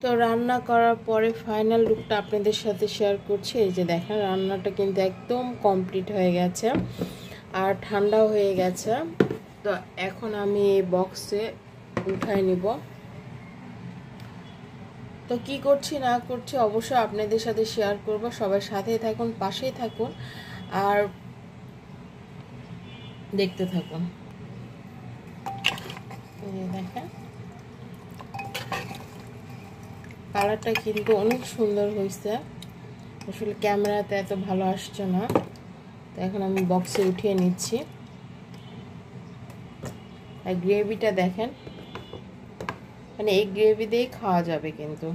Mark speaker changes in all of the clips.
Speaker 1: তো রান্না করার পরে ফাইনাল লুকটা আপনাদের সাথে শেয়ার করছি। এই যে দেখেন রান্নাটা কিন্তু একদম কমপ্লিট হয়ে গেছে আর ঠান্ডাও হয়ে গেছে। তো এখন আমি এই বক্সে উঠাই নিব। তো কি করছি না করছি অবশ্যই আপনাদের সাথে শেয়ার করব। সবাই সাথেই থাকুন, পাশেই থাকুন আর দেখতে থাকুন। দেখেন কালারটা কিন্তু অনেক সুন্দর হয়েছে, আসলে ক্যামেরাতে এত ভালো আসছে না। তো এখন আমি বক্সে উঠিয়ে নিচ্ছি। আর গ্রেভিটা দেখেন, মানে এই গ্রেভি দিয়েই খাওয়া যাবে কিন্তু।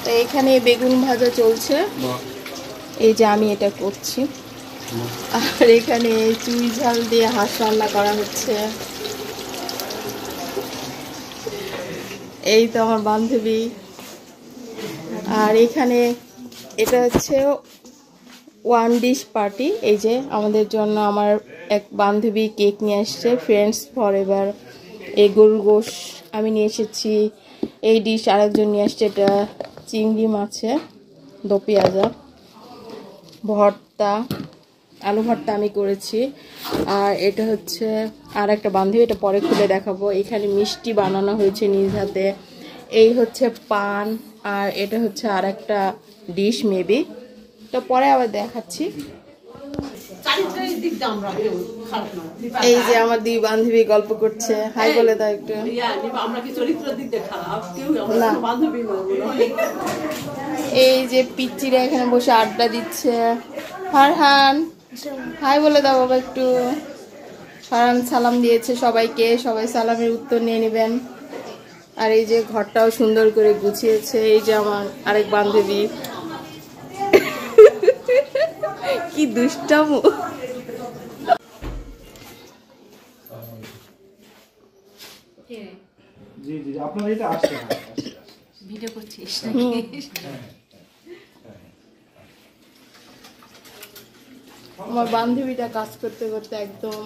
Speaker 1: তো এখানে বেগুন ভাজা চলছে, এই যে আমি এটা করছি। আর এখানে চুই ঝাল দিয়ে হাঁস রান্না করা হচ্ছে। এই তো আমার বান্ধবী। আর এখানে এটা হচ্ছে ওয়ান ডিশ পার্টি। এই যে আমাদের জন্য আমার এক বান্ধবী কেক নিয়ে আসছে, ফ্রেন্ডস ফরএভার। এই গরুর গোশ আমি নিয়ে এসেছি। এই ডিশ আরেকজন নিয়ে আসছে, এটা চিংড়ি মাছের দো পেঁয়াজা ভর্তা, আলু ভর্তা আমি করেছি। আর এটা হচ্ছে আর একটা বান্ধবী, এটা পরে খুলে দেখাবো। এখানে মিষ্টি বানানো হয়েছে নিজ হাতে। এই হচ্ছে পান, আর এটা হচ্ছে আর একটা ডিশ মেবি, তো পরে আবার দেখাচ্ছি। এই যে আমার দুই বান্ধবী গল্প করছে, হাই বলে দাও একটু। না, এই যে পিচ্চিরা এখানে বসে আড্ডা দিচ্ছে। ফারহান হাই বলে দাও বাবা একটু। ফারহান সালাম দিয়েছে সবাইকে, সবাই সালামের উত্তর নিয়ে নেবেন। আর এই যে ঘরটাও সুন্দর করে গুছিয়েছে। এই যে আমার আরেক বান্ধবী, কি দুষ্টামো।
Speaker 2: জি জি আপনার এটা আসছে না,
Speaker 1: ভিডিও করছিস নাকি? আমার বান্ধবীটা কাজ করতে করতে একদম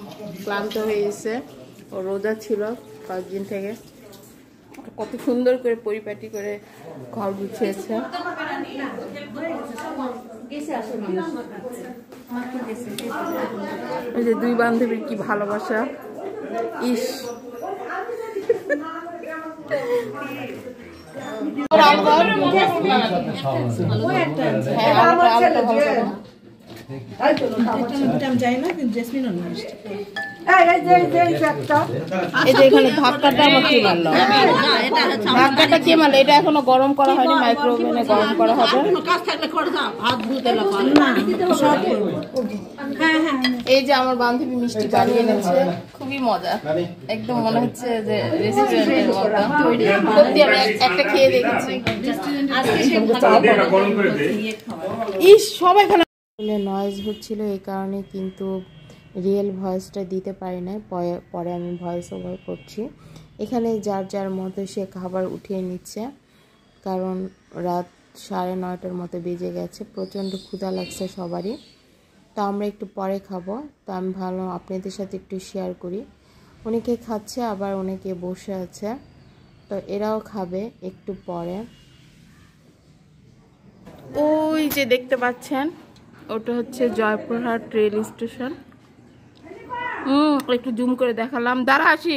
Speaker 1: ক্লান্ত হয়ে গেছে। ও রোজা ছিল কয়েকদিন থেকে। কত সুন্দর করে পরিপাটি করে ঘর গুছিয়েছে। এই যে দুই বান্ধবীর কি ভালোবাসা, ইস। ধাক্কাটা কে মারলো? এটা এখনো গরম করা হয়নি, মাইক্রোওভেনে গরম করা হবে। এই যে আমার বান্ধবী মিষ্টি বানিয়ে এনেছে, খুবই মজা, একদম মনে হচ্ছে যে রেস্টুরেন্টের মতো। সত্যি আমি একটা খেয়ে দেখেছি। ইস সবাই নয়েজ হচ্ছিল, এই কারণে কিন্তু রিয়েল ভয়েসটা দিতে পারি না। পরে আমি ভয়েস ওভার করছি। এখানে যার যার মতো সে খাবার উঠিয়ে নিচ্ছে, কারণ রাত 9:30 মতো বেজে গেছে। প্রচণ্ড ক্ষুধা লাগছে সবারই। তো আমরা একটু পরে খাবো, তো আমি ভালো আপনাদের সাথে একটু শেয়ার করি। অনেকে খাচ্ছে, আবার অনেকে বসে আছে, তো এরাও খাবে একটু পরে। ওই যে দেখতে পাচ্ছেন, ওটা হচ্ছে জয়পুরহাট রেল স্টেশন। একটু জুম করে দেখালাম, দাঁড়া আসি।